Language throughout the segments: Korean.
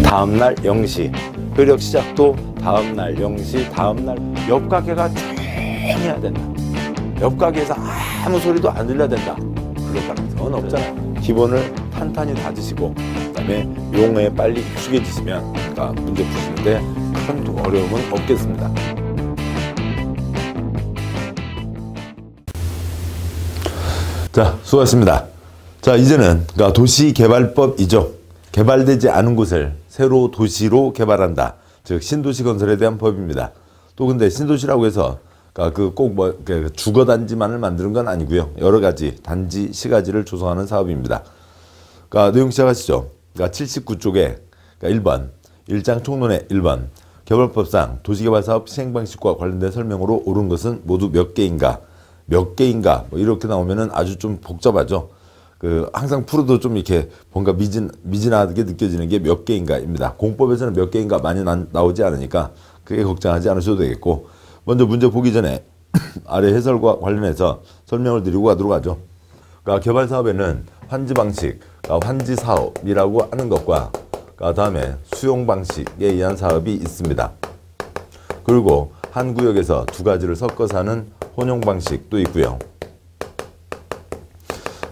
다음날 0시, 효력 시작도 다음날 0시, 다음날 옆 가게가 조용해야 된다. 옆 가게에서 아무 소리도 안 들려야 된다. 그럴 가능성은 없잖아요. 기본을 탄탄히 다지시고 그다음에 용어에 빨리 익숙해지시면 문제 푸시는데 큰 어려움은 없겠습니다. 자, 수고하셨습니다. 자, 이제는 도시개발법이죠. 개발되지 않은 곳을 새로 도시로 개발한다. 즉 신도시 건설에 대한 법입니다. 또 근데 신도시라고 해서 꼭 주거단지만을 만드는 건 아니고요. 여러 가지 단지, 시가지를 조성하는 사업입니다. 내용 시작하시죠. 79쪽에 1번 일장 총론의 1번 개발법상 도시개발사업 시행방식과 관련된 설명으로 옳은 것은 모두 몇 개인가? 몇 개인가? 뭐 이렇게 나오면은 아주 좀 복잡하죠. 항상 풀어도 좀 이렇게 뭔가 미진하게 느껴지는 게 몇 개인가입니다. 공법에서는 몇 개인가 많이 나오지 않으니까 크게 걱정하지 않으셔도 되겠고, 먼저 문제 보기 전에 아래 해설과 관련해서 설명을 드리고 가도록 하죠. 개발 사업에는 환지 방식, 환지 사업이라고 하는 것과 다음에 수용 방식에 의한 사업이 있습니다. 그리고 한 구역에서 두 가지를 섞어서 하는 혼용 방식도 있고요.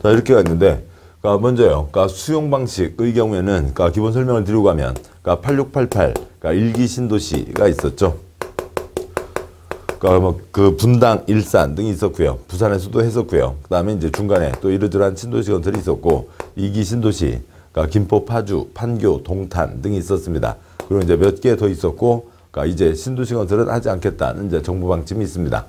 자, 이렇게가 있는데, 먼저요, 수용 방식의 경우에는, 기본 설명을 드리고 가면, 8688, 일기 신도시가 있었죠. 분당, 일산 등이 있었고요. 부산에서도 했었고요. 그 다음에 이제 중간에 또 이러저러한 신도시 건설이 있었고, 2기 신도시, 김포, 파주, 판교, 동탄 등이 있었습니다. 그리고 이제 몇 개 더 있었고, 이제 신도시 건설은 하지 않겠다는 이제 정부 방침이 있습니다.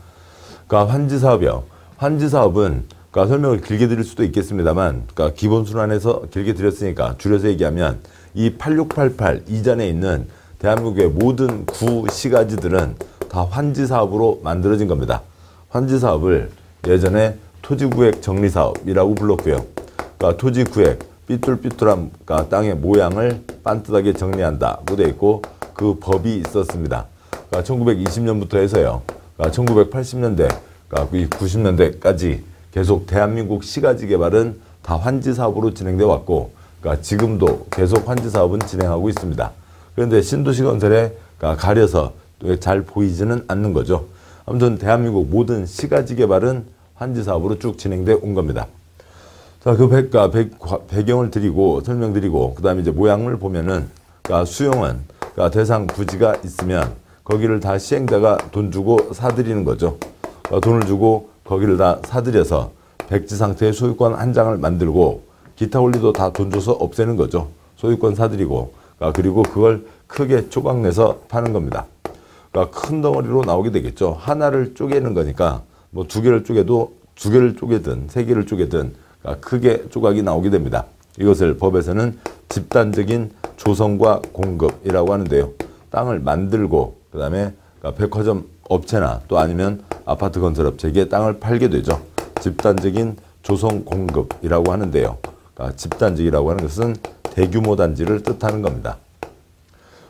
환지 사업이요. 환지 사업은 설명을 길게 드릴 수도 있겠습니다만, 기본 순환에서 길게 드렸으니까 줄여서 얘기하면 이 8688 이전에 있는 대한민국의 모든 구시가지들은 다 환지 사업으로 만들어진 겁니다. 환지 사업을 예전에 토지구획 정리사업이라고 불렀고요. 토지구획, 삐뚤삐뚤한 땅의 모양을 반듯하게 정리한다고 되어 있고, 그 법이 있었습니다. 1920년부터 해서요, 1980년대, 90년대까지 계속 대한민국 시가지 개발은 다 환지 사업으로 진행되어 왔고, 지금도 계속 환지 사업은 진행하고 있습니다. 그런데 신도시 건설에 가려서 잘 보이지는 않는 거죠. 아무튼 대한민국 모든 시가지 개발은 환지 사업으로 쭉 진행되어 온 겁니다. 자, 배경을 드리고 설명드리고, 그 다음에 이제 모양을 보면은, 수용은 대상 부지가 있으면 거기를 다 시행자가 돈 주고 사들이는 거죠. 돈을 주고 거기를 다 사들여서 백지 상태의 소유권 한 장을 만들고, 기타 권리도 다 돈 줘서 없애는 거죠. 소유권 사들이고, 그리고 그걸 크게 조각 내서 파는 겁니다. 큰 덩어리로 나오게 되겠죠. 하나를 쪼개는 거니까 뭐 두 개를 쪼개든 세 개를 쪼개든 크게 조각이 나오게 됩니다. 이것을 법에서는 집단적인 조성과 공급이라고 하는데요. 땅을 만들고 그 다음에 백화점 업체나 또 아니면 아파트 건설업체에게 땅을 팔게 되죠. 집단적인 조성 공급이라고 하는데요. 집단적이라고 하는 것은 대규모 단지를 뜻하는 겁니다.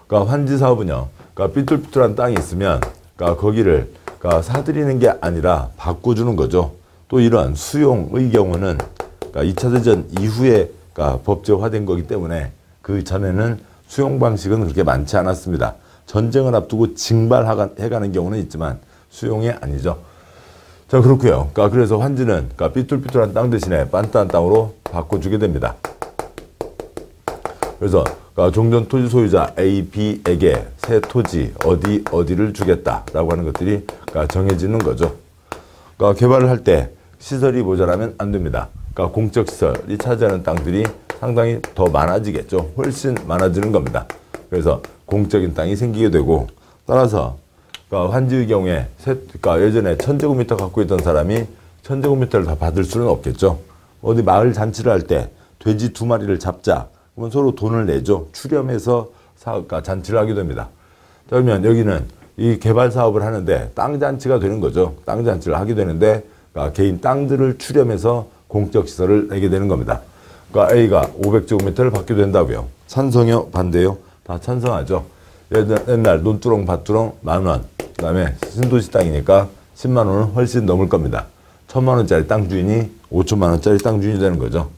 환지 사업은요, 삐뚤삐뚤한 땅이 있으면 거기를 사들이는 게 아니라 바꿔주는 거죠. 또 이러한 수용의 경우는 2차 대전 이후에 법제화된 거기 때문에 그 전에는 수용 방식은 그렇게 많지 않았습니다. 전쟁을 앞두고 징발해가는 경우는 있지만 수용이 아니죠. 자, 그렇고요. 그래서 환지는 삐뚤삐뚤한 땅 대신에 반듯한 땅으로 바꿔주게 됩니다. 그래서 종전 토지 소유자 A, B에게 새 토지 어디를 주겠다라고 하는 것들이 정해지는 거죠. 개발을 할 때 시설이 모자라면 안 됩니다. 공적 시설이 차지하는 땅들이 상당히 더 많아지겠죠. 훨씬 많아지는 겁니다. 그래서 공적인 땅이 생기게 되고, 따라서 환지의 경우에 예전에 1000제곱미터 갖고 있던 사람이 1000제곱미터를 다 받을 수는 없겠죠. 어디 마을 잔치를 할 때 돼지 2마리를 잡자 그러면 서로 돈을 내죠. 출연해서 잔치를 하게 됩니다. 그러면 여기는 이 개발 사업을 하는데 땅 잔치가 되는 거죠. 땅 잔치를 하게 되는데 개인 땅들을 출연해서 공적 시설을 내게 되는 겁니다. A가 500제곱미터를 받게 된다고요. 찬성이요? 반대요? 다 찬성하죠. 옛날 논두렁 밭두렁 10,000원, 그 다음에 신도시 땅이니까 10만 원은 훨씬 넘을 겁니다. 1,000만 원짜리 땅 주인이 5천만 원짜리 땅 주인이 되는 거죠.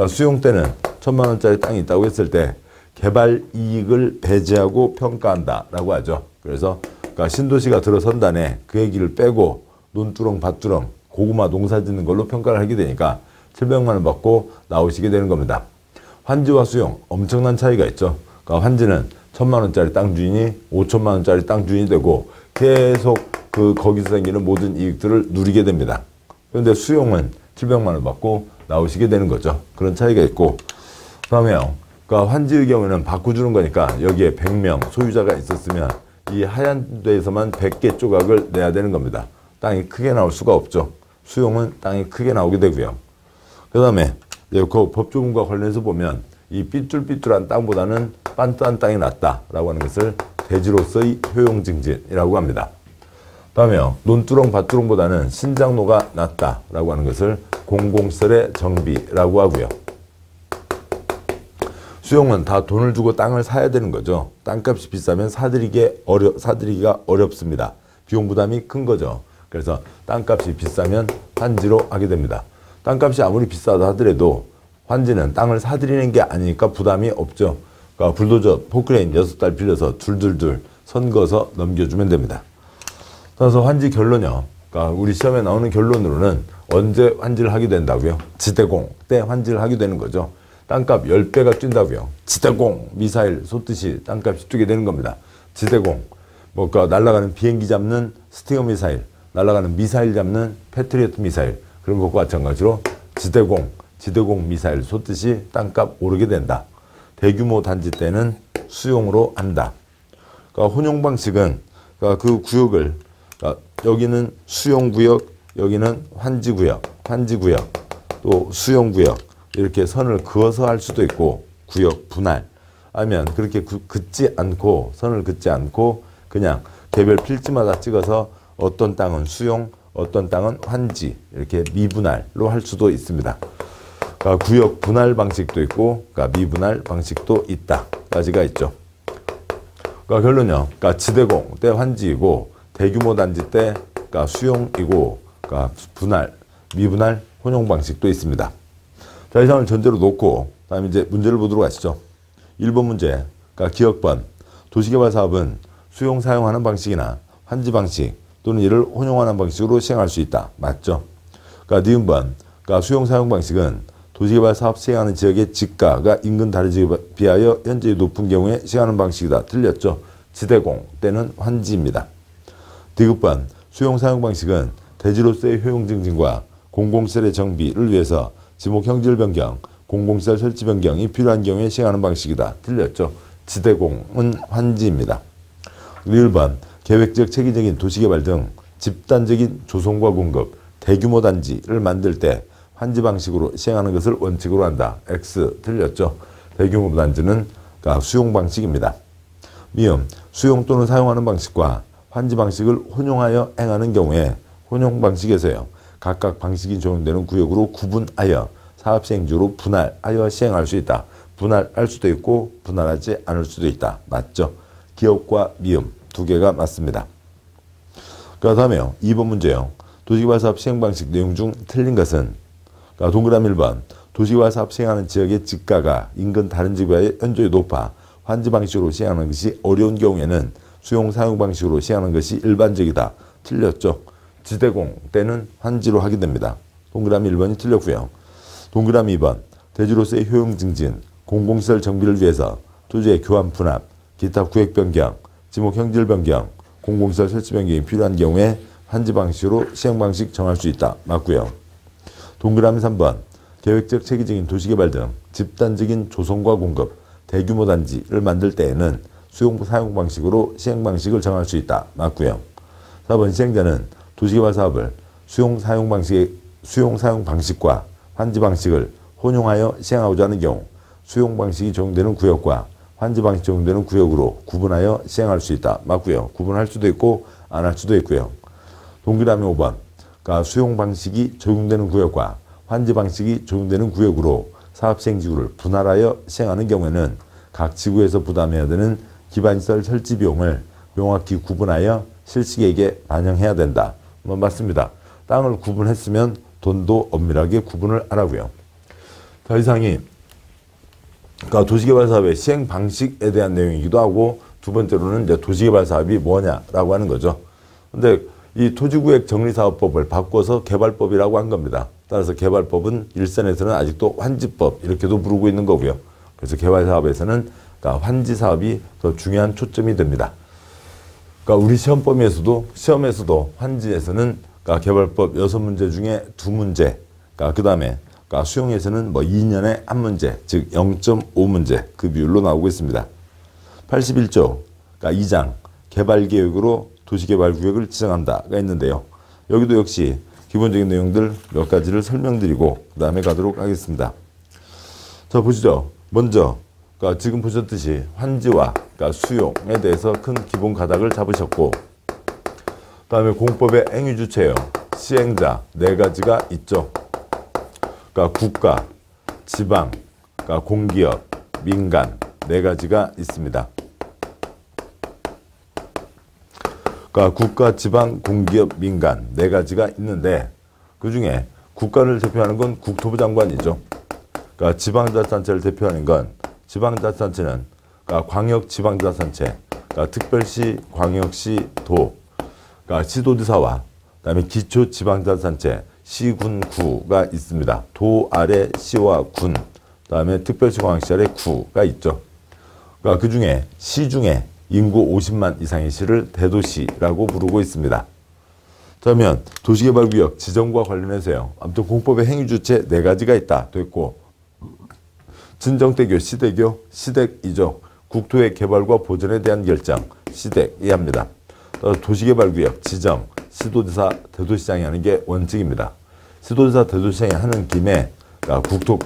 수용 때는 1,000만 원짜리 땅이 있다고 했을 때 개발 이익을 배제하고 평가한다라고 하죠. 그래서 그러니까 신도시가 들어선다네 그 얘기를 빼고 논두렁, 밭두렁, 고구마 농사 짓는 걸로 평가를 하게 되니까 700만 원 받고 나오시게 되는 겁니다. 환지와 수용 엄청난 차이가 있죠. 그러니까 환지는 1000만 원짜리 땅 주인이 5천만 원짜리 땅 주인이 되고 계속 거기서 생기는 모든 이익들을 누리게 됩니다. 그런데 수용은 700만 원 받고 나오시게 되는 거죠. 그런 차이가 있고, 그다음에요. 그러니까 환지의 경우에는 바꿔주는 거니까 여기에 100명 소유자가 있었으면 이 하얀 데에서만 100개 조각을 내야 되는 겁니다. 땅이 크게 나올 수가 없죠. 수용은 땅이 크게 나오게 되고요. 그 다음에 그 법조문과 관련해서 보면 이 삐뚤삐뚤한 땅보다는 빤딴 땅이 낫다라고 하는 것을 대지로서의 효용증진이라고 합니다. 다음에요. 논두렁, 밭두렁보다는 신장로가 낫다라고 하는 것을 공공시설의 정비라고 하고요. 수용은 다 돈을 주고 땅을 사야 되는 거죠. 땅값이 비싸면 사들이기가 어렵습니다. 비용 부담이 큰 거죠. 그래서 땅값이 비싸면 환지로 하게 됩니다. 땅값이 아무리 비싸다 하더라도 환지는 땅을 사들이는 게 아니니까 부담이 없죠. 그러니까 불도저, 포크레인 6달 빌려서 둘둘둘 선 그어서 넘겨주면 됩니다. 따라서 환지 결론이요. 그러니까 우리 시험에 나오는 결론으로는 언제 환지를 하게 된다고요? 지대공 때 환지를 하게 되는 거죠. 땅값 10배가 뛴다고요. 지대공 미사일 쏘듯이 땅값이 뛰게 되는 겁니다. 지대공 그러니까 날아가는 비행기 잡는 스팅어 미사일, 날아가는 미사일 잡는 패트리어트 미사일 그런 것과 마찬가지로 지대공 미사일 쏘듯이 땅값 오르게 된다. 대규모 단지 때는 수용으로 한다. 그러니까 혼용 방식은 그러니까 그 구역을 그러니까 여기는 수용구역, 여기는 환지구역, 또 수용구역 이렇게 선을 그어서 할 수도 있고 구역 분할 아니면 그렇게 긋지 않고 선을 긋지 않고 그냥 개별 필지마다 찍어서 어떤 땅은 수용, 어떤 땅은 환지 이렇게 미분할로 할 수도 있습니다. 그러니까 구역 분할 방식도 있고 그러니까 미분할 방식도 있다까지가 있죠. 그러니까 결론요. 그러니까 지대공 때 환지이고 대규모 단지 때 그러니까 수용이고 그러니까 분할, 미분할, 혼용 방식도 있습니다. 자, 이상을 전제로 놓고 다음에 이제 문제를 보도록 하시죠. 1번 문제. 그러니까 기억번. 도시개발 사업은 수용 사용하는 방식이나 환지 방식 또는 이를 혼용하는 방식으로 시행할 수 있다. 맞죠? 그러니까 니은번. 그러니까 수용 사용 방식은 도시개발 사업 시행하는 지역의 지가가 인근 다른 지역에 비하여 현저히 높은 경우에 시행하는 방식이다. 틀렸죠? 지대공 때는 환지입니다. 디귿번. 수용 사용 방식은 대지로서의 효용 증진과 공공시설의 정비를 위해서 지목 형질 변경, 공공시설 설치 변경이 필요한 경우에 시행하는 방식이다. 틀렸죠? 지대공은 환지입니다. 1번. 계획적 체계적인 도시개발 등 집단적인 조성과 공급, 대규모 단지를 만들 때 환지 방식으로 시행하는 것을 원칙으로 한다. X 틀렸죠? 대규모 단지는 수용 방식입니다. 미음. 수용 또는 사용하는 방식과 환지 방식을 혼용하여 행하는 경우에 혼용 방식에서요. 각각 방식이 적용되는 구역으로 구분하여 사업시행지로 분할하여 시행할 수 있다. 분할할 수도 있고 분할하지 않을 수도 있다. 맞죠? 기업과 미음 두 개가 맞습니다. 그 다음에요. 2번 문제요. 도시개발 사업 시행 방식 내용 중 틀린 것은 동그라미 1번. 도시개발 사업 시행하는 지역의 지가가 인근 다른 지역에 현저히 높아 환지 방식으로 시행하는 것이 어려운 경우에는 수용 사용 방식으로 시행하는 것이 일반적이다. 틀렸죠? 지대공 때는 환지로 하게 됩니다. 동그라미 1번이 틀렸고요. 동그라미 2번. 대지로서의 효용 증진, 공공시설 정비를 위해서 토지의 교환 분합, 기타 구획 변경, 지목 형질 변경, 공공시설 설치 변경이 필요한 경우에 환지 방식으로 시행 방식 정할 수 있다. 맞고요. 동그라미 3번. 계획적 체계적인 도시개발 등 집단적인 조성과 공급, 대규모 단지를 만들 때에는 수용 사용 방식으로 시행 방식을 정할 수 있다. 맞고요. 4번. 시행자는 도시개발 사업을 수용 사용 방식과 환지 방식을 혼용하여 시행하고자 하는 경우 수용 방식이 적용되는 구역과 환지 방식이 적용되는 구역으로 구분하여 시행할 수 있다. 맞고요. 구분할 수도 있고 안 할 수도 있고요. 동그라미 5번. 그러니까 수용 방식이 적용되는 구역과 환지 방식이 적용되는 구역으로 사업 시행지구를 분할하여 시행하는 경우에는 각 지구에서 부담해야 되는 기반시설 설치 비용을 명확히 구분하여 실시계획에 반영해야 된다. 맞습니다. 땅을 구분했으면 돈도 엄밀하게 구분을 하라고요. 자, 이상이 그러니까 도시개발 사업의 시행 방식에 대한 내용이기도 하고 두 번째로는 이제 도시개발 사업이 뭐냐라고 하는 거죠. 근데 이 토지구획 정리사업법을 바꿔서 개발법이라고 한 겁니다. 따라서 개발법은 일선에서는 아직도 환지법 이렇게도 부르고 있는 거고요. 그래서 개발사업에서는 그러니까 환지사업이 더 중요한 초점이 됩니다. 그러니까 우리 시험에서도 환지에서는 그러니까 개발법 6문제 중에 2문제, 그러니까 그 다음에 그러니까 수용에서는 뭐 2년에 1문제, 즉 0.5문제 그 비율로 나오고 있습니다. 81조, 그러니까 2장 개발계획으로 도시개발구역을 지정한다가 있는데요. 여기도 역시 기본적인 내용들 몇 가지를 설명드리고 그 다음에 가도록 하겠습니다. 자, 보시죠. 먼저 그러니까 지금 보셨듯이 환지와 그러니까 수용에 대해서 큰 기본 가닥을 잡으셨고, 그 다음에 공법의 행위주체요, 시행자 4가지가 있죠. 그러니까 국가, 지방, 그러니까 공기업, 민간 4가지가 있습니다. 그러니까 국가, 지방, 공기업, 민간 4가지가 있는데 그 중에 국가를 대표하는 건 국토부 장관이죠. 그러니까 지방자치단체를 대표하는 건 지방자치단체는 그러니까 광역지방자치단체, 그러니까 특별시, 광역시, 도, 그러니까 시도지사와 그다음에 기초지방자치단체, 시, 군, 구가 있습니다. 도 아래 시와 군, 그다음에 특별시, 광역시 아래 구가 있죠. 그러니까 그 중에 시 중에 인구 50만 이상의 시를 대도시라고 부르고 있습니다. 그러면 도시개발구역 지정과 관련해서요, 아무튼 공법의 행위주체 4가지가 있다 됐고, 진정대교, 시댁이죠. 국토의 개발과 보전에 대한 결정, 시댁이 합니다. 도시개발구역 지정, 시도지사, 대도시장이 하는 게 원칙입니다. 시도지사, 대도시장이 하는 김에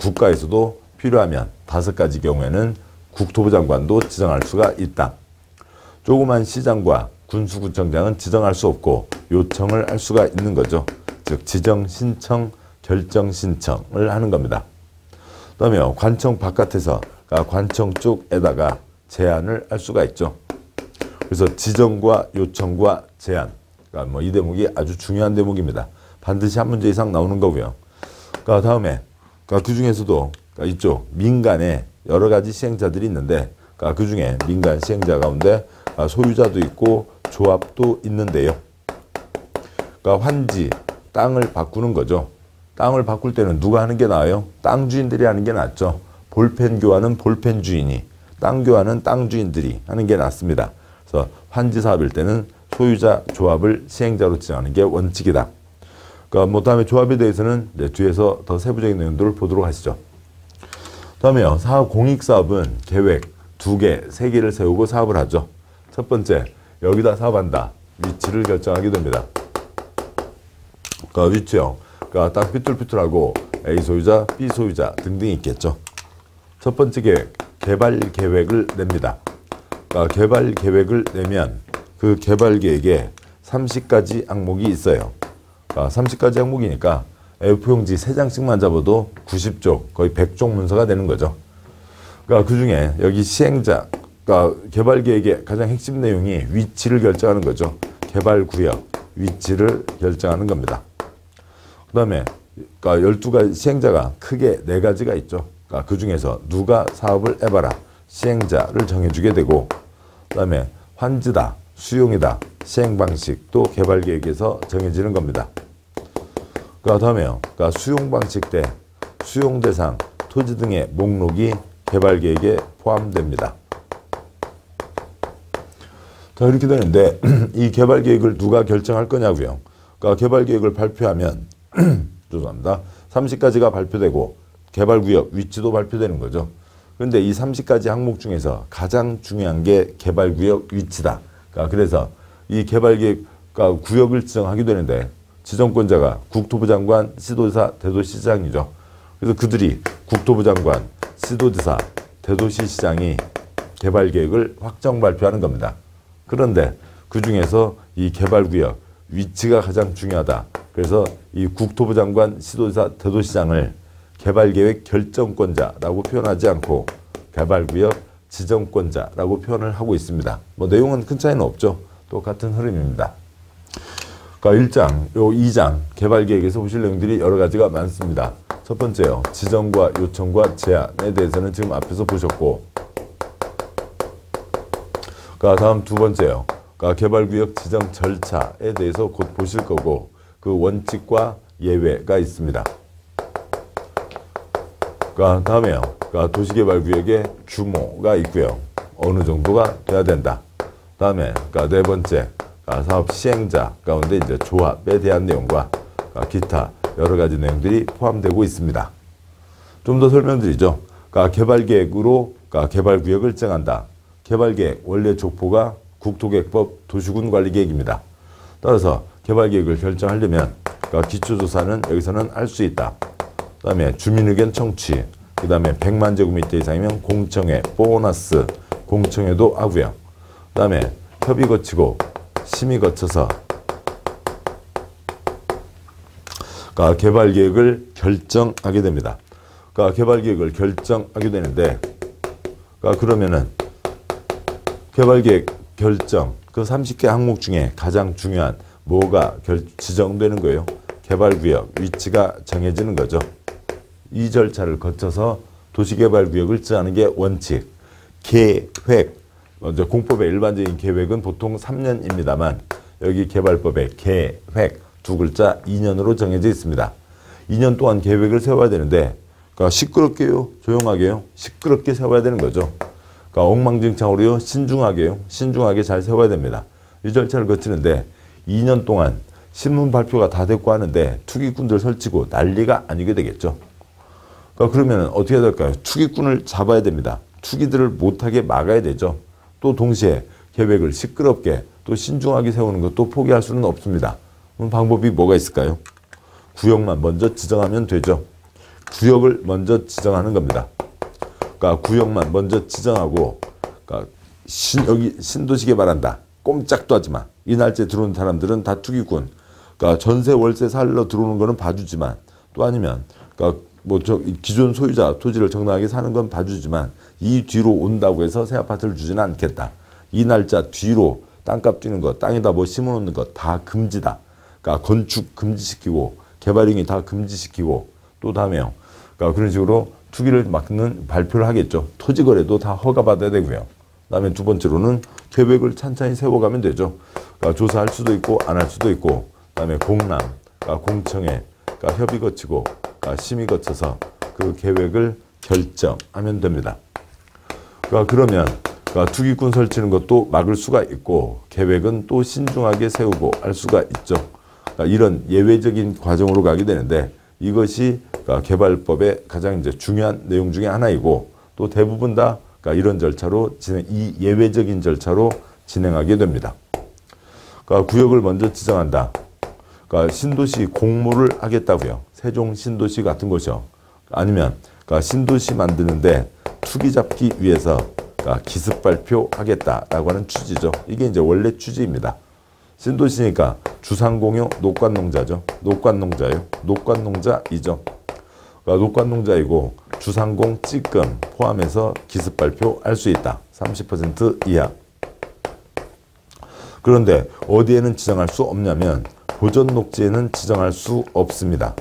국가에서도 필요하면 5가지 경우에는 국토부 장관도 지정할 수가 있다. 조그만 시장과 군수구청장은 지정할 수 없고 요청을 할 수가 있는 거죠. 즉 지정 신청, 결정 신청을 하는 겁니다. 그 다음에 관청 바깥에서 관청 쪽에다가 제안을 할 수가 있죠. 그래서 지정과 요청과 제안, 그러니까 뭐 이 대목이 아주 중요한 대목입니다. 반드시 한 문제 이상 나오는 거고요. 그러니까 다음에 그 중에서도 이쪽 민간에 여러 가지 시행자들이 있는데 그 중에 민간 시행자 가운데 소유자도 있고 조합도 있는데요. 그러니까 환지, 땅을 바꾸는 거죠. 땅을 바꿀 때는 누가 하는 게 나아요? 땅 주인들이 하는 게 낫죠. 볼펜 교환은 볼펜 주인이, 땅 교환은 땅 주인들이 하는 게 낫습니다. 그래서 환지 사업일 때는 소유자 조합을 시행자로 지정하는 게 원칙이다. 그러니까 뭐 다음에 조합에 대해서는 이제 뒤에서 더 세부적인 내용들을 보도록 하시죠. 다음에요, 사업 공익사업은 계획 2개, 3개를 세우고 사업을 하죠. 첫 번째, 여기다 사업한다. 위치를 결정하게 됩니다. 그러니까 위치요. 그러니까 딱 삐뚤삐뚤하고 A 소유자, B 소유자 등등이 있겠죠. 첫 번째 계획, 개발 계획을 냅니다. 그러니까 개발 계획을 내면 그 개발 계획에 30가지 항목이 있어요. 그러니까 30가지 항목이니까 A4용지 3장씩만 잡아도 90쪽, 거의 100쪽 문서가 되는 거죠. 그러니까 그 중에 여기 시행자, 그러니까 개발 계획의 가장 핵심 내용이 위치를 결정하는 거죠. 개발 구역, 위치를 결정하는 겁니다. 그 다음에 그러니까 12가지 시행자가 크게 4가지가 있죠. 그러니까 그 중에서 누가 사업을 해봐라, 시행자를 정해주게 되고, 그 다음에 환지다, 수용이다, 시행 방식도 개발 계획에서 정해지는 겁니다. 그 다음에요, 그러니까 수용 방식 때 수용 대상, 토지 등의 목록이 개발 계획에 포함됩니다. 자, 이렇게 되는데 이 개발 계획을 누가 결정할 거냐고요. 그러니까 개발 계획을 발표하면 죄송합니다. 30가지가 발표되고 개발 구역 위치도 발표되는 거죠. 그런데 이 30가지 항목 중에서 가장 중요한 게 개발 구역 위치다. 그러니까 그래서 이 개발 계획, 그러니까 구역을 지정하게 되는데 지정권자가 국토부 장관, 시도지사, 대도시장이죠. 그래서 그들이 국토부 장관, 시도지사, 대도시시장이 개발 계획을 확정 발표하는 겁니다. 그런데 그 중에서 이 개발구역 위치가 가장 중요하다. 그래서 이 국토부 장관, 시도지사, 대도시장을 개발계획 결정권자라고 표현하지 않고 개발구역 지정권자라고 표현을 하고 있습니다. 뭐 내용은 큰 차이는 없죠. 똑같은 흐름입니다. 그러니까 1장, 요 2장 개발계획에서 보실 내용들이 여러 가지가 많습니다. 첫 번째요. 지정과 요청과 제한에 대해서는 지금 앞에서 보셨고, 다음 두 번째요. 개발구역 지정 절차에 대해서 곧 보실 거고, 그 원칙과 예외가 있습니다. 다음에요. 도시개발구역의 규모가 있고요. 어느 정도가 돼야 된다. 다음에 네 번째, 사업 시행자 가운데 이제 조합에 대한 내용과 기타 여러 가지 내용들이 포함되고 있습니다. 좀 더 설명드리죠. 개발계획으로 개발구역을 정한다. 개발계획 원래 족보가 국토계획법 도시군관리계획입니다. 따라서 개발계획을 결정하려면 기초조사는 여기서는 할 수 있다. 그 다음에 주민의견 청취, 그 다음에 100만 제곱미터 이상이면 공청회, 보너스 공청회도 하고요. 그 다음에 협의 거치고 심의 거쳐서 개발계획을 결정하게 됩니다. 개발계획을 결정하게 되는데, 그러면은 개발계획 결정, 그 30개 항목 중에 가장 중요한 뭐가 지정되는 거예요? 개발구역 위치가 정해지는 거죠. 이 절차를 거쳐서 도시개발구역을 정하는 게 원칙. 계획, 먼저 공법의 일반적인 계획은 보통 3년입니다만 여기 개발법의 계획 두 글자 2년으로 정해져 있습니다. 2년 동안 계획을 세워야 되는데, 시끄럽게요? 조용하게요? 시끄럽게 세워야 되는 거죠. 엉망진창으로요? 신중하게요? 신중하게 잘 세워야 됩니다. 이 절차를 거치는데 2년 동안 신문 발표가 다 됐고 하는데 투기꾼들 설치고 난리가 아니게 되겠죠. 그러면 어떻게 해야 될까요? 투기꾼을 잡아야 됩니다. 투기들을 못하게 막아야 되죠. 또 동시에 계획을 시끄럽게 또 신중하게 세우는 것도 포기할 수는 없습니다. 그럼 방법이 뭐가 있을까요? 구역만 먼저 지정하면 되죠. 구역을 먼저 지정하는 겁니다. 구역만 먼저 지정하고, 여기 신도시 개발한다. 꼼짝도 하지 마. 이 날짜에 들어오는 사람들은 다 투기꾼. 전세 월세 살러 들어오는 거는 봐주지만, 또 아니면 기존 소유자 토지를 정당하게 사는 건 봐주지만 이 뒤로 온다고 해서 새 아파트를 주지는 않겠다. 이 날짜 뒤로 땅값 뛰는 거, 땅에다 뭐 심어놓는 거 다 금지다. 건축 금지시키고 개발행위 다 금지시키고, 또 다음에요. 그런 식으로 투기를 막는 발표를 하겠죠. 토지거래도 다 허가받아야 되고요. 그다음에 두 번째로는 계획을 찬찬히 세워가면 되죠. 조사할 수도 있고 안 할 수도 있고, 그다음에 공람, 공청회, 협의 거치고 심의 거쳐서 그 계획을 결정하면 됩니다. 그러면 투기꾼 설치는 것도 막을 수가 있고 계획은 또 신중하게 세우고 할 수가 있죠. 이런 예외적인 과정으로 가게 되는데, 이것이 개발법의 가장 이제 중요한 내용 중에 하나이고, 또 대부분 다 이런 절차로 이 예외적인 절차로 진행하게 됩니다. 구역을 먼저 지정한다. 신도시 공모를 하겠다고요. 세종 신도시 같은 곳이요. 아니면 신도시 만드는데 투기 잡기 위해서 기습 발표하겠다라고 하는 취지죠. 이게 이제 원래 취지입니다. 신도시니까 주상공유 녹관농자죠. 녹관농자요. 녹관농자이죠. 녹관농자이고 주상공 찌끔 포함해서 기습 발표할 수 있다. 30% 이하. 그런데 어디에는 지정할 수 없냐면 보전 녹지에는 지정할 수 없습니다.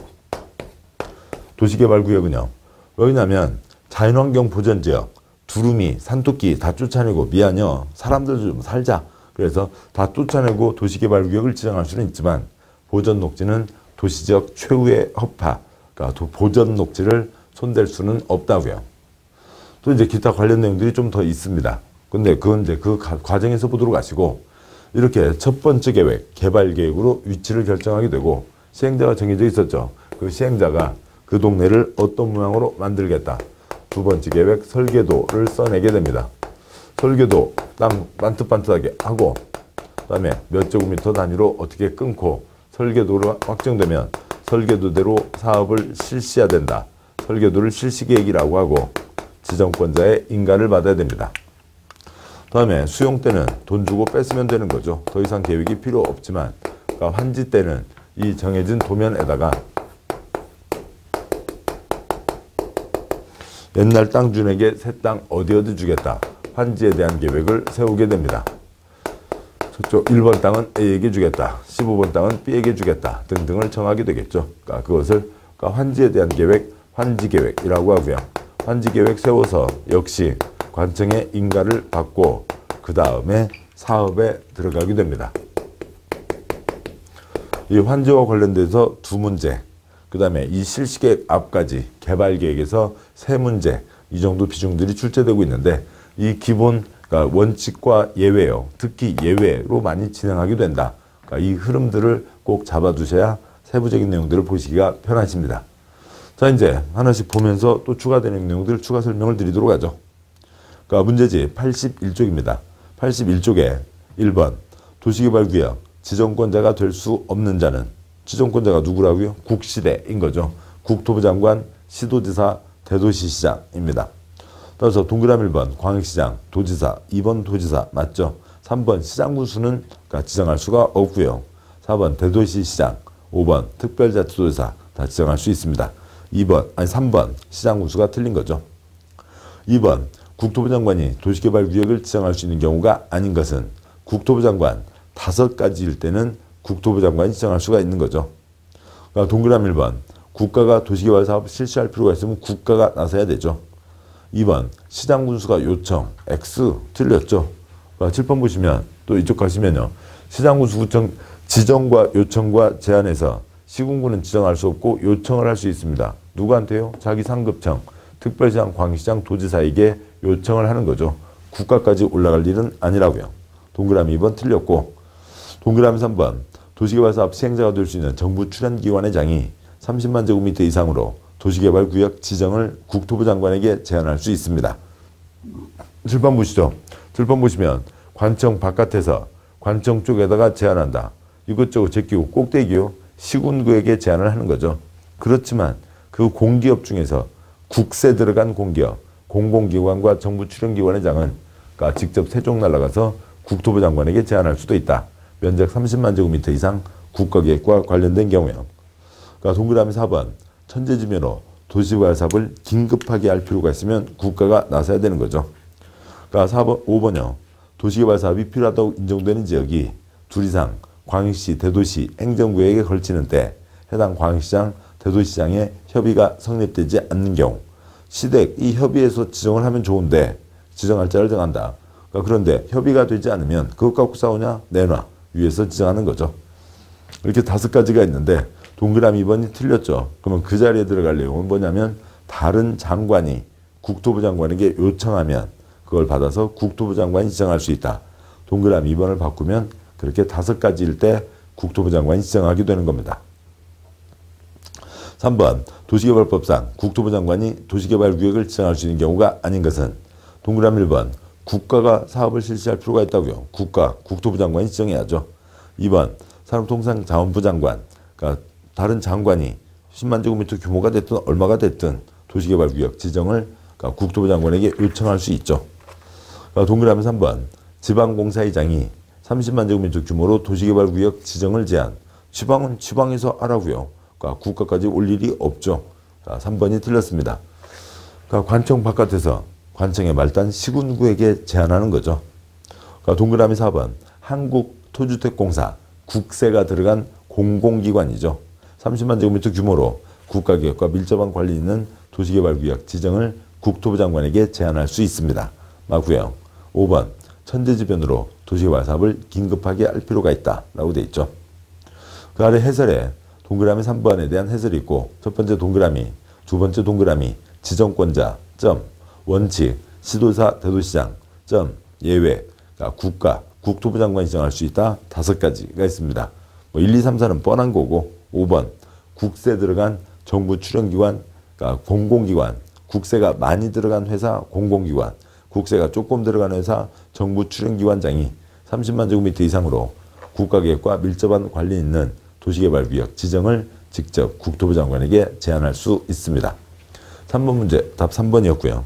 도시개발구역은요. 왜냐면 자연환경 보전지역, 두루미, 산토끼 다 쫓아내고 미안요. 사람들 좀 살자. 그래서 다 쫓아내고 도시개발구역을 지정할 수는 있지만 보전 녹지는 도시지역 최후의 허파, 보전 녹지를 손댈 수는 없다고요. 또 이제 기타 관련 내용들이 좀 더 있습니다. 근데 그건 이제 그 과정에서 보도록 하시고, 이렇게 첫 번째 계획, 개발 계획으로 위치를 결정하게 되고 시행자가 정해져 있었죠. 그 시행자가 그 동네를 어떤 모양으로 만들겠다. 두 번째 계획, 설계도를 써내게 됩니다. 설계도 땅 반듯반듯하게 하고, 그 다음에 몇 제곱미터 단위로 어떻게 끊고, 설계도로 확정되면 설계도대로 사업을 실시해야 된다. 설계도를 실시계획이라고 하고 지정권자의 인가를 받아야 됩니다. 다음에 수용 때는 돈 주고 뺐으면 되는 거죠. 더 이상 계획이 필요 없지만, 환지 때는 이 정해진 도면에다가 옛날 땅주에게 새 땅 어디 주겠다. 환지에 대한 계획을 세우게 됩니다. 저쪽 1번 땅은 A에게 주겠다. 15번 땅은 B에게 주겠다. 등등을 정하게 되겠죠. 그것을 그러니까 환지에 대한 계획, 환지계획이라고 하고요. 환지계획 세워서 역시 관청의 인가를 받고 그 다음에 사업에 들어가게 됩니다. 이 환지와 관련돼서 두 문제, 그 다음에 이 실시계획 앞까지 개발계획에서 세 문제, 이 정도 비중들이 출제되고 있는데 이 기본 그러니까 원칙과 예외요. 특히 예외로 많이 진행하게 된다. 그러니까 이 흐름들을 꼭 잡아두셔야 세부적인 내용들을 보시기가 편하십니다. 자, 이제 하나씩 보면서 또 추가되는 내용들 추가 설명을 드리도록 하죠. 그러니까 문제지 81쪽입니다. 81쪽에 1번 도시개발구역 지정권자가 될 수 없는 자는 지정권자가 누구라고요? 국시대인 거죠. 국토부 장관, 시도지사, 대도시시장입니다. 따라서 동그라미 1번 광역시장, 도지사, 2번 도지사 맞죠? 3번 시장군수는 그러니까 지정할 수가 없고요. 4번 대도시시장, 5번 특별자치도지사 다 지정할 수 있습니다. 3번 시장군수가 틀린 거죠. 2번 국토부 장관이 도시개발구역을 지정할 수 있는 경우가 아닌 것은 국토부 장관 5가지일 때는 국토부 장관이 지정할 수가 있는 거죠. 그러니까 동그라미 1번 국가가 도시개발 사업을 실시할 필요가 있으면 국가가 나서야 되죠. 2번 시장군수가 요청 X 틀렸죠. 그러니까 7번 보시면 또 이쪽 가시면요. 시장군수 구청 지정과 요청과 제안에서 시군구는 지정할 수 없고 요청을 할 수 있습니다. 누구한테요? 자기 상급청, 특별시장, 광시장, 도지사에게 요청을 하는 거죠. 국가까지 올라갈 일은 아니라고요. 동그라미 2번 틀렸고 동그라미 3번 도시개발사업 시행자가 될 수 있는 정부 출연기관의 장이 30만 제곱미터 이상으로 도시개발구역 지정을 국토부 장관에게 제안할 수 있습니다. 7번 보시죠. 7번 보시면 관청 바깥에서 관청 쪽에다가 제안한다. 이것저것 제끼고 꼭대기요. 시군구에게 제안을 하는 거죠. 그렇지만 그 공기업 중에서 국세 들어간 공기업, 공공기관과 정부 출연기관의 장은 그러니까 직접 세종 날아가서 국토부 장관에게 제안할 수도 있다. 면적 30만 제곱미터 이상 국가계획과 관련된 경우요. 그러니까 동그라미 4번 천재지변으로 도시개발 사업을 긴급하게 할 필요가 있으면 국가가 나서야 되는 거죠. 그러니까 5번요. 도시개발 사업이 필요하다고 인정되는 지역이 둘 이상 광역시, 대도시, 행정구역에 걸치는 때 해당 광역시장, 대도시장의 협의가 성립되지 않는 경우 시댁 이 협의에서 지정을 하면 좋은데 지정할 자를 정한다. 그러니까 그런데 협의가 되지 않으면 그것 갖고 싸우냐? 내놔. 위에서 지정하는 거죠. 이렇게 5가지가 있는데 동그라미 2번이 틀렸죠. 그러면 그 자리에 들어갈 내용은 뭐냐면 다른 장관이 국토부 장관에게 요청하면 그걸 받아서 국토부 장관이 지정할 수 있다. 동그라미 2번을 바꾸면 그렇게 5가지일 때 국토부 장관이 지정하게 되는 겁니다. 3번 도시개발법상 국토부 장관이 도시개발구역을 지정할 수 있는 경우가 아닌 것은 동그라미 1번 국가가 사업을 실시할 필요가 있다고요. 국토부 장관이 지정해야죠. 2번 산업통상자원부 장관, 그러니까 다른 장관이 10만 제곱미터 규모가 됐든 얼마가 됐든 도시개발구역 지정을 그러니까 국토부 장관에게 요청할 수 있죠. 그러니까 동그라미 3번 지방공사의장이 30만 제곱미터 규모로 도시개발구역 지정을 제한. 지방은 지방에서 하라고요. 그러니까 국가까지 올 일이 없죠. 3번이 틀렸습니다. 그러니까 관청 바깥에서 관청의 말단 시군구에게 제안하는 거죠. 그러니까 동그라미 4번 한국토주택공사 국세가 들어간 공공기관이죠. 30만 제곱미터 규모로 국가계획과 밀접한 관리 있는 도시개발구역 지정을 국토부 장관에게 제안할 수 있습니다. 맞고요. 5번 천재지변으로 도시개발 사업을 긴급하게 할 필요가 있다 라고 되어 있죠. 그 아래 해설에 동그라미 3번에 대한 해설이 있고 첫 번째 동그라미, 두 번째 동그라미 지정권자, 점, 원칙, 시도사, 대도시장, 점, 예외, 그러니까 국가, 국토부 장관이 지정할 수 있다. 5가지가 있습니다. 1, 2, 3, 4는 뻔한 거고 5번 국세 들어간 정부 출연기관, 그러니까 공공기관, 국세가 많이 들어간 회사 공공기관, 국세가 조금 들어간 회사 정부 출연기관장이 30만 제곱미터 이상으로 국가계획과 밀접한 관리 있는 도시개발구역 지정을 직접 국토부 장관에게 제안할 수 있습니다. 3번 문제 답 3번이었고요.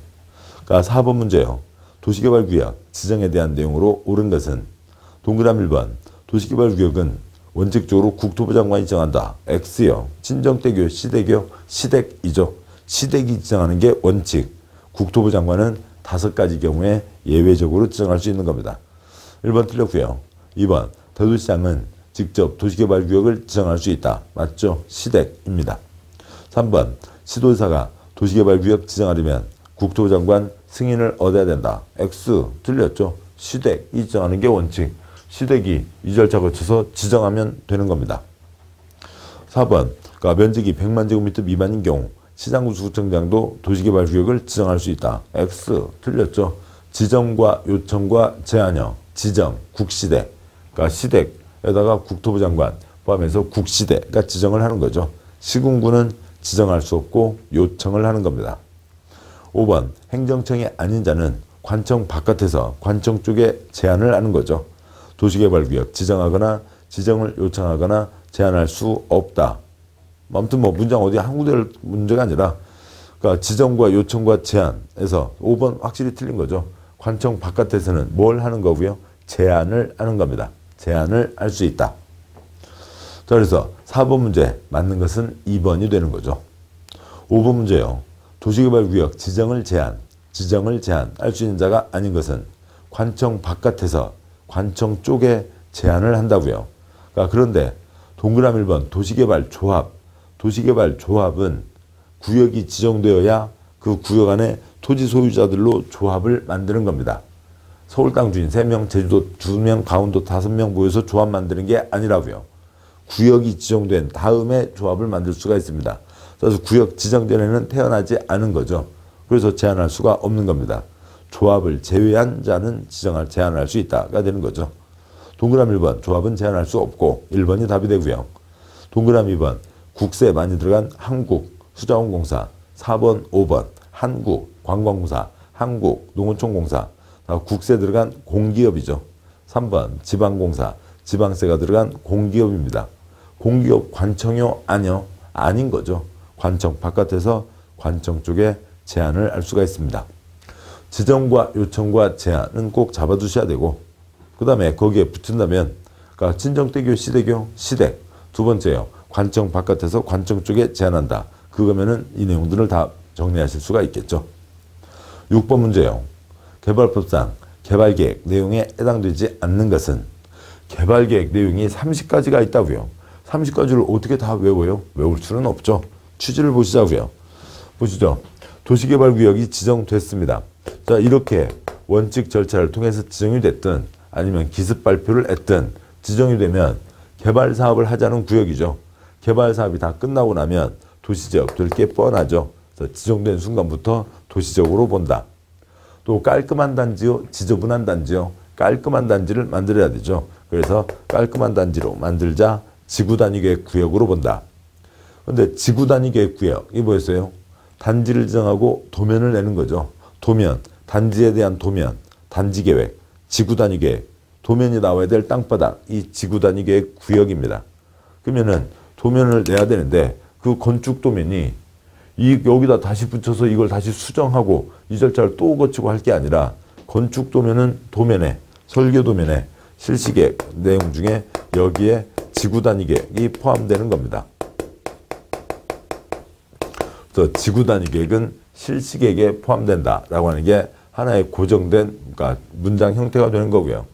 그러니까 4번 문제요. 도시개발구역 지정에 대한 내용으로 옳은 것은 동그라미 1번 도시개발구역은 원칙적으로 국토부 장관이 지정한다. X요. 친정대교, 시대교, 시댁이죠. 시댁이 지정하는 게 원칙. 국토부 장관은 5가지 경우에 예외적으로 지정할 수 있는 겁니다. 1번 틀렸고요. 2번 대도시장은 직접 도시개발구역을 지정할 수 있다. 맞죠? 시댁입니다. 3번 시도지사가 도시개발구역 지정하려면 국토부 장관 승인을 얻어야 된다. X 틀렸죠. 시댁이 지정하는 게 원칙. 시댁이 이 절차 거쳐서 지정하면 되는 겁니다. 4번 그러니까 면적이 100만 제곱미터 미만인 경우 시장구청장도 도시개발구역을 지정할 수 있다. X 틀렸죠. 지정과 요청과 제한형. 지정, 국시대. 그러니까 시댁에다가 국토부 장관 포함해서 국시대가 지정을 하는 거죠. 시군구는 지정할 수 없고 요청을 하는 겁니다. 5번 행정청이 아닌 자는 관청 바깥에서 관청 쪽에 제한을 하는 거죠. 도시개발구역 지정하거나 지정을 요청하거나 제한할 수 없다. 아무튼 뭐 문장 어디 한 군데를 문제가 아니라 그러니까 지정과 요청과 제한에서 5번 확실히 틀린 거죠. 관청 바깥에서는 뭘 하는 거고요? 제한을 하는 겁니다. 제한을 할 수 있다. 자, 그래서 4번 문제 맞는 것은 2번이 되는 거죠. 5번 문제요. 도시개발구역 지정을 제한할 수 있는 자가 아닌 것은 관청 바깥에서 관청 쪽에 제한을 한다고요. 그러니까 그런데 동그라미 1번 도시개발조합은 구역이 지정되어야 그 구역 안에 토지 소유자들로 조합을 만드는 겁니다. 서울 땅 주인 3명, 제주도 2명, 강원도 5명 모여서 조합 만드는 게 아니라고요. 구역이 지정된 다음에 조합을 만들 수가 있습니다. 그래서 구역 지정 전에는 태어나지 않은 거죠. 그래서 제한할 수가 없는 겁니다. 조합을 제외한 자는 제한할 수 있다가 되는 거죠. 동그라미 1번 조합은 제한할 수 없고 1번이 답이 되고요. 동그라미 2번 국세 많이 들어간 한국수자원공사 4번 5번 한국관광공사 한국농어촌공사 국세 들어간 공기업이죠. 3번 지방공사 지방세가 들어간 공기업입니다. 공기업 관청이요? 아니요. 아닌 거죠. 관청 바깥에서 관청 쪽에 제한을 할 수가 있습니다. 지정과 요청과 제한은 꼭 잡아두셔야 되고 그 다음에 거기에 붙은다면 그러니까 친정대교, 시대교, 시댁. 두 번째요. 관청 바깥에서 관청 쪽에 제한한다. 그거면은 이 내용들을 다 정리하실 수가 있겠죠. 6번 문제요. 개발법상 개발계획 내용에 해당되지 않는 것은 개발계획 내용이 30가지가 있다고요. 30가지를 어떻게 다 외워요? 외울 수는 없죠. 취지를 보시자고요. 보시죠. 도시개발구역이 지정됐습니다. 자, 이렇게 원칙 절차를 통해서 지정이 됐든 아니면 기습 발표를 했든 지정이 되면 개발 사업을 하자는 구역이죠. 개발 사업이 다 끝나고 나면 도시지역 될 게 뻔하죠. 그래서 지정된 순간부터 도시적으로 본다. 또 깔끔한 단지요, 지저분한 단지요. 깔끔한 단지를 만들어야 되죠. 그래서 깔끔한 단지로 만들자 지구단위계획 구역으로 본다. 그런데 지구단위계획 구역이 뭐였어요? 단지를 지정하고 도면을 내는 거죠. 도면, 단지에 대한 도면, 단지계획, 지구단위계획, 도면이 나와야 될 땅바닥, 이 지구단위계획 구역입니다. 그러면은 도면을 내야 되는데 그 건축 도면이 여기다 다시 붙여서 이걸 다시 수정하고 이 절차를 또 거치고 할 게 아니라 건축 도면은 도면에, 설계 도면에 실시계획 내용 중에 여기에 지구단위계획이 포함되는 겁니다. 그래서 지구단위계획은 실시계획에 포함된다라고 하는 게 하나의 고정된 그러니까 문장 형태가 되는 거고요.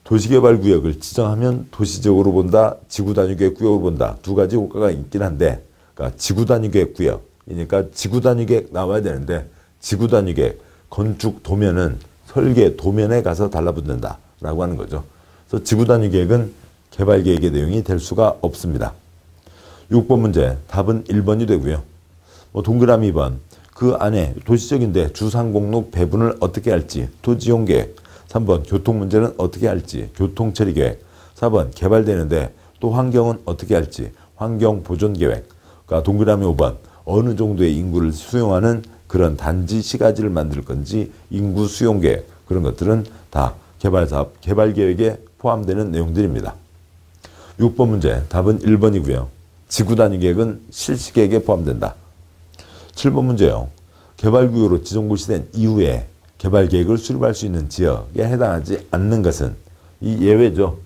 도시개발구역을 지정하면 도시적으로 본다, 지구단위계획 구역으로 본다. 두 가지 효과가 있긴 한데 그러니까 지구단위계획 구역이니까 지구단위계획 나와야 되는데 지구단위계획 건축 도면은 설계 도면에 가서 달라붙는다라고 하는 거죠. 그래서 지구단위계획은 개발계획의 내용이 될 수가 없습니다. 6번 문제 답은 1번이 되고요. 동그라미 2번 그 안에 도시적인데 주상공록 배분을 어떻게 할지 토지용계획. 3번 교통 문제는 어떻게 할지 교통처리계획. 4번 개발되는데 또 환경은 어떻게 할지 환경보존계획. 그러니까 동그라미 5번 어느 정도의 인구를 수용하는 그런 단지 시가지를 만들 건지 인구 수용계획. 그런 것들은 다 개발사업 개발계획에 포함되는 내용들입니다. 6번 문제 답은 1번이고요. 지구단위계획은 실시계획에 포함된다. 7번 문제요. 개발구역으로 지정고시된 이후에 개발계획을 수립할 수 있는 지역에 해당하지 않는 것은 이 예외죠.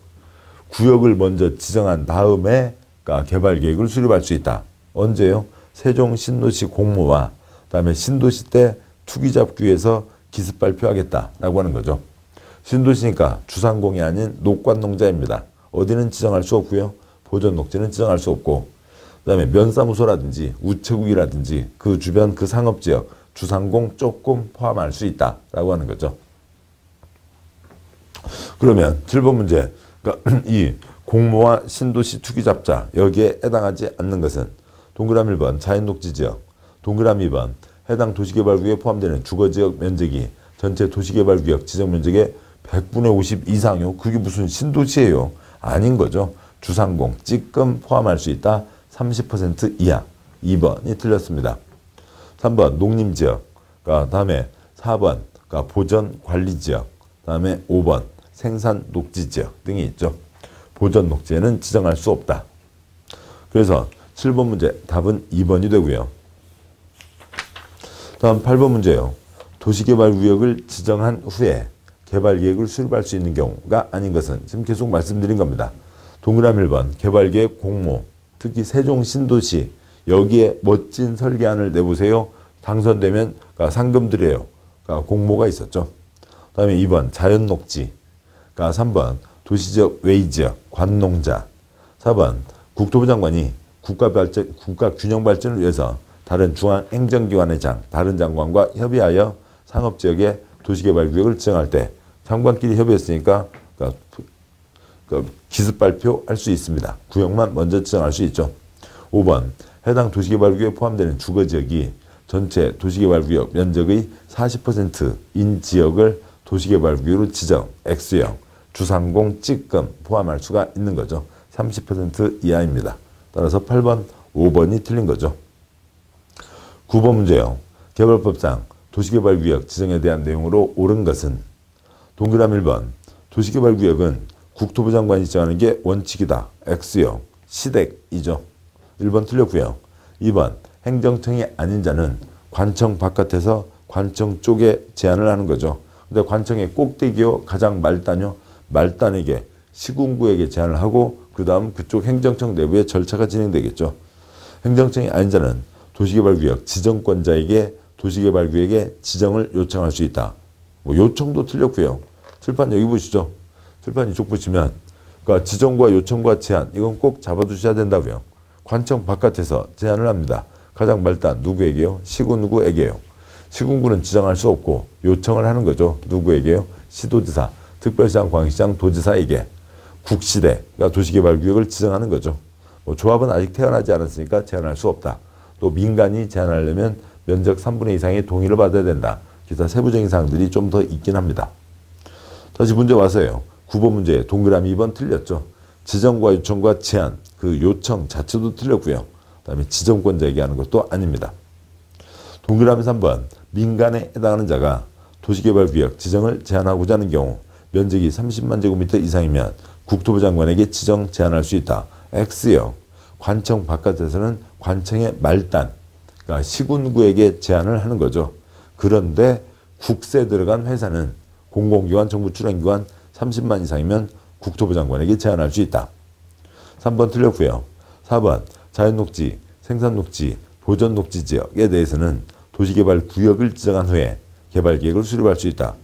구역을 먼저 지정한 다음에 개발계획을 수립할 수 있다. 언제요? 세종 신도시 공모와 그다음에 신도시 때 투기잡기에서 기습 발표하겠다라고 하는 거죠. 신도시니까 주상공이 아닌 녹관농자입니다. 어디는 지정할 수 없고요. 보존녹지는 지정할 수 없고 그다음에 면사무소라든지 우체국이라든지 그 주변 그 상업지역, 주상공 조금 포함할 수 있다라고 하는 거죠. 그러면 7번 문제, 그러니까 이 공모와 신도시 투기잡자 여기에 해당하지 않는 것은 동그라미 1번 자연녹지지역, 동그라미 2번 해당 도시개발구역에 포함되는 주거지역 면적이 전체 도시개발구역 지정면적의 100분의 50 이상이요. 그게 무슨 신도시예요? 아닌 거죠. 주상공, 찌끔 포함할 수 있다. 30% 이하. 2번이 틀렸습니다. 3번 농림지역, 다음에 4번 보전관리지역, 다음에 5번 생산녹지지역 등이 있죠. 보전녹지에는 지정할 수 없다. 그래서 7번 문제 답은 2번이 되고요. 다음 8번 문제요. 도시개발구역을 지정한 후에 개발계획을 수립할 수 있는 경우가 아닌 것은 지금 계속 말씀드린 겁니다. 동그라미 1번 개발계획 공모, 특히 세종 신도시 여기에 멋진 설계안을 내보세요. 당선되면 상금 드려요. 공모가 있었죠. 그 다음에 2번 자연녹지, 3번 도시지역 외지역 관농자, 4번 국토부 장관이 국가균형발전을 위해서 다른 중앙행정기관의 다른 장관과 협의하여 상업지역의 도시개발구역을 지정할 때 장관끼리 협의했으니까 기습 발표할 수 있습니다. 구역만 먼저 지정할 수 있죠. 5번 해당 도시개발구역에 포함되는 주거지역이 전체 도시개발구역 면적의 40%인 지역을 도시개발구역으로 지정, X형, 주상공, 찌끔 포함할 수가 있는 거죠. 30% 이하입니다. 따라서 8번, 5번이 틀린 거죠. 9번 문제요. 개발법상 도시개발구역 지정에 대한 내용으로 옳은 것은 동그라미 1번 도시개발구역은 국토부 장관이 지정하는 게 원칙이다. X형, 시댁이죠. 1번 틀렸고요. 2번 행정청이 아닌 자는 관청 바깥에서 관청 쪽에 제한을 하는 거죠. 근데 관청의 꼭대기요 가장 말단요 말단에게 시군구에게 제한을 하고 그 다음 그쪽 행정청 내부의 절차가 진행되겠죠. 행정청이 아닌 자는 도시개발구역 지정권자에게 도시개발구역의 지정을 요청할 수 있다. 요청도 틀렸고요. 칠판 여기 보시죠. 칠판 이쪽 보시면 지정과 요청과 제한 이건 꼭 잡아두셔야 된다고요. 관청 바깥에서 제한을 합니다. 가장 말단 누구에게요? 시군구에게요. 시군구는 지정할 수 없고 요청을 하는 거죠. 누구에게요? 시도지사, 특별시장, 광역시장, 도지사에게 국시대가 도시개발구역을 지정하는 거죠. 조합은 아직 태어나지 않았으니까 제한할 수 없다. 또 민간이 제한하려면 면적 3분의 2 이상의 동의를 받아야 된다. 기타 세부적인 사항들이 좀 더 있긴 합니다. 다시 문제 와서요. 9번 문제 동그라미 2번 틀렸죠. 지정과 요청과 제한, 그 요청 자체도 틀렸고요. 그 다음에 지정권자에게 하는 것도 아닙니다. 동그라미 3번 민간에 해당하는 자가 도시개발구역 지정을 제한하고자 하는 경우 면적이 30만 제곱미터 이상이면 국토부 장관에게 지정 제한할 수 있다. X형, 관청 바깥에서는 관청의 말단, 그러니까 시군구에게 제한을 하는 거죠. 그런데 국세 들어간 회사는 공공기관, 정부 출연기관 30만 이상이면 국토부 장관에게 제한할 수 있다. 3번 틀렸고요. 4번 자연녹지, 생산녹지, 보전녹지 지역에 대해서는 도시개발구역을 지정한 후에 개발계획을 수립할 수 있다.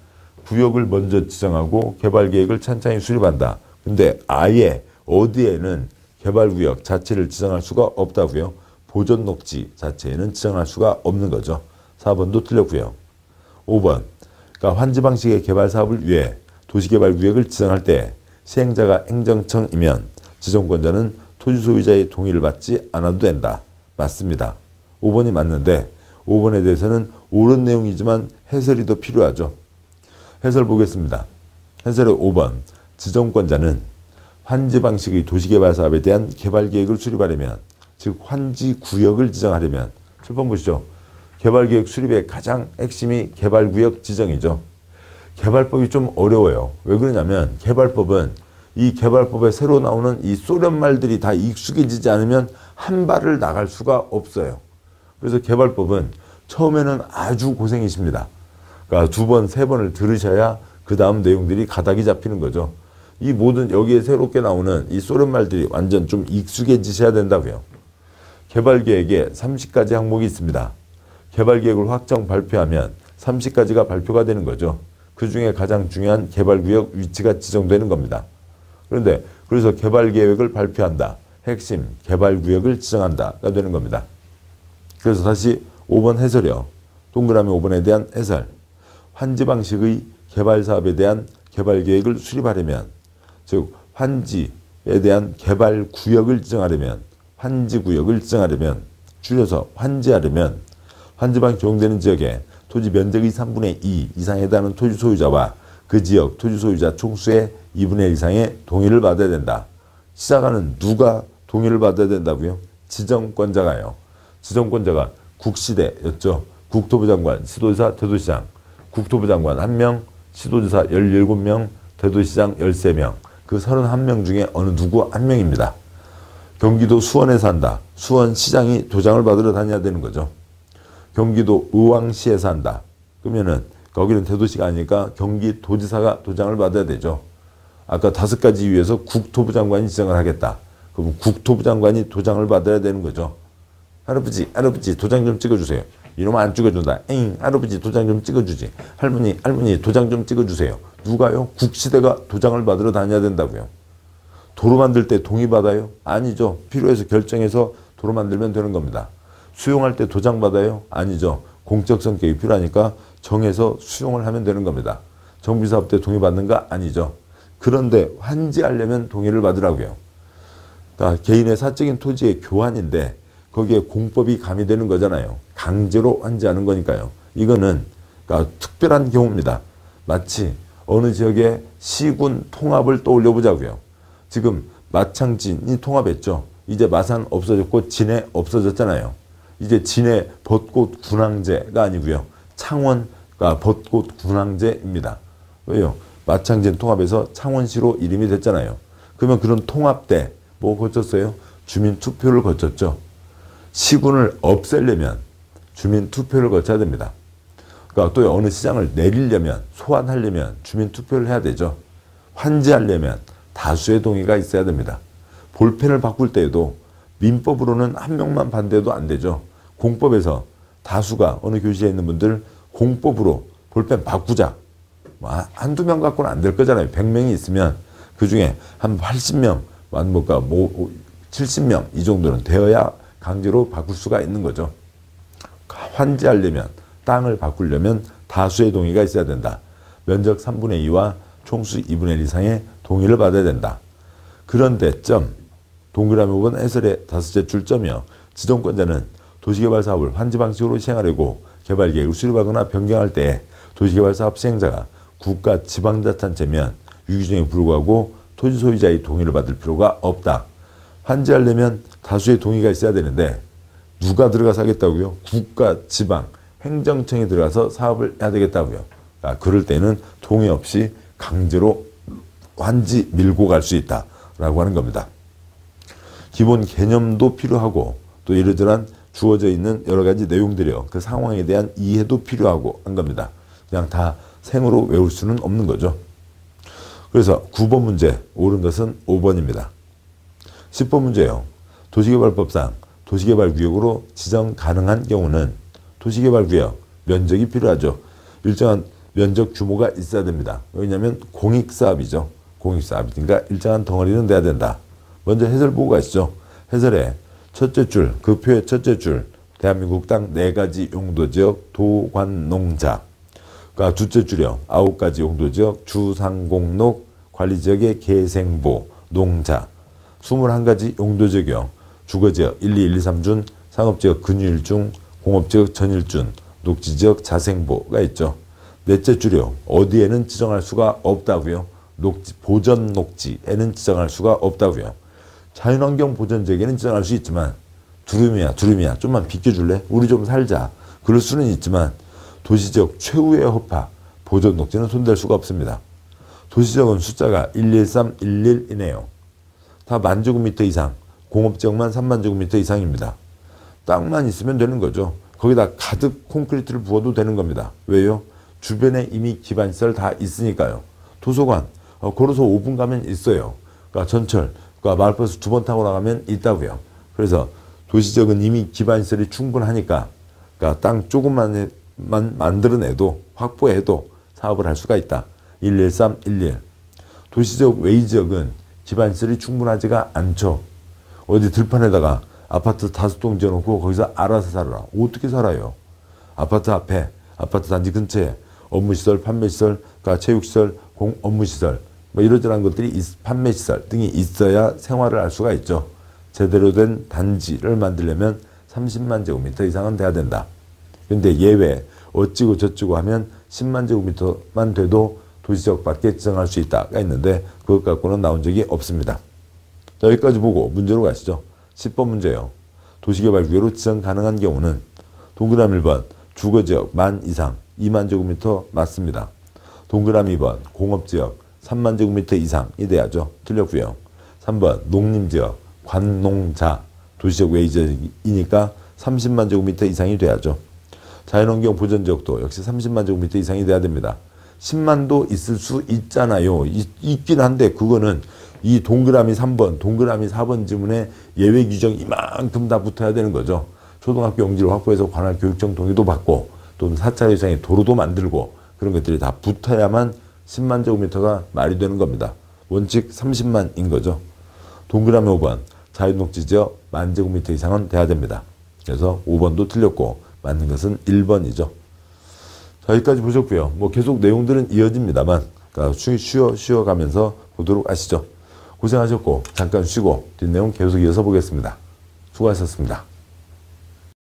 구역을 먼저 지정하고 개발계획을 찬찬히 수립한다. 근데 아예 어디에는 개발구역 자체를 지정할 수가 없다고요. 보전녹지 자체에는 지정할 수가 없는 거죠. 4번도 틀렸고요. 5번 환지 방식의 개발 사업을 위해 도시개발구역을 지정할 때 시행자가 행정청이면 지정권자는 토지 소유자의 동의를 받지 않아도 된다. 맞습니다. 5번이 맞는데 5번에 대해서는 옳은 내용이지만 해설이 더 필요하죠. 해설 보겠습니다. 해설의 5번 지정권자는 환지 방식의 도시개발 사업에 대한 개발계획을 수립하려면 즉 환지 구역을 지정하려면 7번 보시죠. 개발계획 수립의 가장 핵심이 개발구역 지정이죠. 개발법이 좀 어려워요. 왜 그러냐면 개발법은 이 개발법에 새로 나오는 이 소련 말들이 다 익숙해지지 않으면 한 발을 나갈 수가 없어요. 그래서 개발법은 처음에는 아주 고생이십니다. 그러니까 2번, 3번을 들으셔야 그 다음 내용들이 가닥이 잡히는 거죠. 이 모든 여기에 새롭게 나오는 이 소련 말들이 완전 좀 익숙해지셔야 된다고요. 개발계획에 30가지 항목이 있습니다. 개발계획을 확정 발표하면 30가지가 발표가 되는 거죠. 그 중에 가장 중요한 개발구역 위치가 지정되는 겁니다. 그런데 그래서 개발계획을 발표한다. 핵심 개발구역을 지정한다가 되는 겁니다. 그래서 다시 5번 해설이요. 동그라미 5번에 대한 해설. 환지 방식의 개발 사업에 대한 개발 계획을 수립하려면, 즉 환지에 대한 개발 구역을 지정하려면, 환지 구역을 지정하려면, 줄여서 환지하려면 환지방 적용되는 지역에 토지 면적의 3분의 2 이상에 해당하는 토지 소유자와 그 지역 토지 소유자 총수의 2분의 1 이상의 동의를 받아야 된다. 시작하는 누가 동의를 받아야 된다고요? 지정권자가요. 지정권자가 국시대였죠. 국토부 장관, 시도지사, 대도시장. 국토부 장관 1명, 시도지사 17명, 대도시장 13명. 그 31명 중에 어느 누구 한 명입니다. 경기도 수원에 산다. 수원시장이 도장을 받으러 다녀야 되는 거죠. 경기도 의왕시에 산다. 그러면은 거기는 대도시가 아니니까 경기도지사가 도장을 받아야 되죠. 아까 5가지 이유에서 국토부 장관이 지정을 하겠다. 그럼 국토부 장관이 도장을 받아야 되는 거죠. 할아버지 도장 좀 찍어주세요. 이러면 안 찍어준다. 에잉, 할아버지 도장 좀 찍어주지. 할머니 도장 좀 찍어주세요. 누가요? 국시대가 도장을 받으러 다녀야 된다고요. 도로 만들 때 동의받아요? 아니죠. 필요해서 결정해서 도로 만들면 되는 겁니다. 수용할 때 도장 받아요? 아니죠. 공적 성격이 필요하니까 정해서 수용을 하면 되는 겁니다. 정비사업 때 동의받는가? 아니죠. 그런데 환지하려면 동의를 받으라고요. 그러니까 개인의 사적인 토지의 교환인데 거기에 공법이 가미되는 거잖아요. 강제로 환지하는 거니까요. 이거는 그러니까 특별한 경우입니다. 마치 어느 지역의 시군 통합을 떠올려 보자고요. 지금 마창진이 통합했죠. 이제 마산 없어졌고 진해 없어졌잖아요. 이제 진해 벚꽃 군항제가 아니고요. 창원가 벚꽃 군항제입니다. 왜요? 마창진 통합에서 창원시로 이름이 됐잖아요. 그러면 그런 통합 때 뭐 거쳤어요? 주민투표를 거쳤죠. 시군을 없애려면 주민투표를 거쳐야 됩니다. 그러니까 또 어느 시장을 내리려면, 소환하려면 주민투표를 해야 되죠. 환지하려면 다수의 동의가 있어야 됩니다. 볼펜을 바꿀 때에도 민법으로는 한 명만 반대해도 안 되죠. 공법에서 다수가 어느 교실에 있는 분들 공법으로 볼펜 바꾸자. 한두 명 갖고는 안 될 거잖아요. 100명이 있으면 그 중에 한 80명, 70명 이 정도는 되어야 강제로 바꿀 수가 있는 거죠. 환지하려면, 땅을 바꾸려면 다수의 동의가 있어야 된다. 면적 3분의 2와 총수 2분의 1 이상의 동의를 받아야 된다. 그런데 동그라미 5번 해설의 5째 줄점이요. 지정권자는 도시개발 사업을 환지 방식으로 시행하려고 개발계획을 수립하거나 변경할 때 도시개발 사업 시행자가 국가 지방자치단체면 유기종에 불구하고 토지 소유자의 동의를 받을 필요가 없다. 환지하려면 다수의 동의가 있어야 되는데 누가 들어가서 하겠다고요? 국가, 지방, 행정청이 들어가서 사업을 해야 되겠다고요. 그럴 때는 동의 없이 강제로 환지 밀고 갈 수 있다라고 하는 겁니다. 기본 개념도 필요하고 또 이러저러한 주어져 있는 여러 가지 내용들이요. 그 상황에 대한 이해도 필요하고 한 겁니다. 그냥 다 생으로 외울 수는 없는 거죠. 그래서 9번 문제 옳은 것은 5번입니다. 10번 문제요. 도시개발법상 도시개발구역으로 지정 가능한 경우는 도시개발구역 면적이 필요하죠. 일정한 면적 규모가 있어야 됩니다. 왜냐하면 공익사업이죠. 공익사업이니까 일정한 덩어리는 돼야 된다. 먼저 해설 보고 가시죠. 해설에 첫째 줄, 그 표의 첫째 줄, 대한민국 땅 4가지 용도지역 도관농자. 그러니까 둘째 줄이요. 9가지 용도지역 주상공록 관리지역의 개생보 농자. 21가지 용도지역이요. 주거지역 1, 2, 1, 2, 3준, 상업지역 근유일중, 공업지역 전일준, 녹지지역 자생보가 있죠. 넷째 줄이요. 어디에는 지정할 수가 없다고요. 보전 녹지에는 지정할 수가 없다고요. 자연환경 보전지역에는 지정할 수 있지만 두루미야 좀만 비켜줄래? 우리 좀 살자. 그럴 수는 있지만 도시지역 최후의 허파 보전 녹지는 손댈 수가 없습니다. 도시지역은 숫자가 113, 11이네요. 다 10,000제곱미터 이상, 공업지역만 30,000제곱미터 이상입니다. 땅만 있으면 되는 거죠. 거기다 가득 콘크리트를 부어도 되는 겁니다. 왜요? 주변에 이미 기반시설 다 있으니까요. 도서관, 걸어서 5분 가면 있어요. 그러니까 전철, 그러니까 마을버스 2번 타고 나가면 있다고요. 그래서 도시지역은 이미 기반시설이 충분하니까 그러니까 땅 조금만 만들어내도 확보해도 사업을 할 수가 있다. 113, 11. 도시지역 외지역은 기반시설이 충분하지가 않죠. 어디 들판에다가 아파트 5동 지어놓고 거기서 알아서 살아라. 어떻게 살아요? 아파트 앞에, 아파트 단지 근처에 업무시설, 판매시설, 그러니까 체육시설, 업무시설, 뭐 이러저러한 것들이 판매시설 등이 있어야 생활을 할 수가 있죠. 제대로 된 단지를 만들려면 30만 제곱미터 이상은 돼야 된다. 근데 예외, 어찌고 저찌고 하면 10만 제곱미터만 돼도 도시지역밖에 지정할 수 있다가 있는데 그것 갖고는 나온 적이 없습니다. 자, 여기까지 보고 문제로 가시죠. 10번 문제예요. 도시개발구역으로 지정 가능한 경우는 동그라미 1번 주거지역 만 이상 2만 제곱미터 맞습니다. 동그라미 2번 공업지역 3만 제곱미터 이상이 돼야죠. 틀렸고요. 3번 농림지역 관농자 도시지역 외지역이니까 30만 제곱미터 이상이 돼야죠. 자연환경 보전지역도 역시 30만 제곱미터 이상이 돼야 됩니다. 10만도 있을 수 있잖아요. 있긴 한데 그거는 이 동그라미 3번, 동그라미 4번 지문에 예외 규정 이만큼 다 붙어야 되는 거죠. 초등학교 용지를 확보해서 관할 교육청 동의도 받고 또 4차 이상의 도로도 만들고 그런 것들이 다 붙어야만 10만 제곱미터가 말이 되는 겁니다. 원칙 30만인 거죠. 동그라미 5번 자유녹지지역 10,000 제곱미터 이상은 돼야 됩니다. 그래서 5번도 틀렸고 맞는 것은 1번이죠. 자, 여기까지 보셨고요. 뭐 계속 내용들은 이어집니다만 그러니까 쉬어가면서 보도록 하시죠. 고생하셨고 잠깐 쉬고 뒷내용 계속 이어서 보겠습니다. 수고하셨습니다.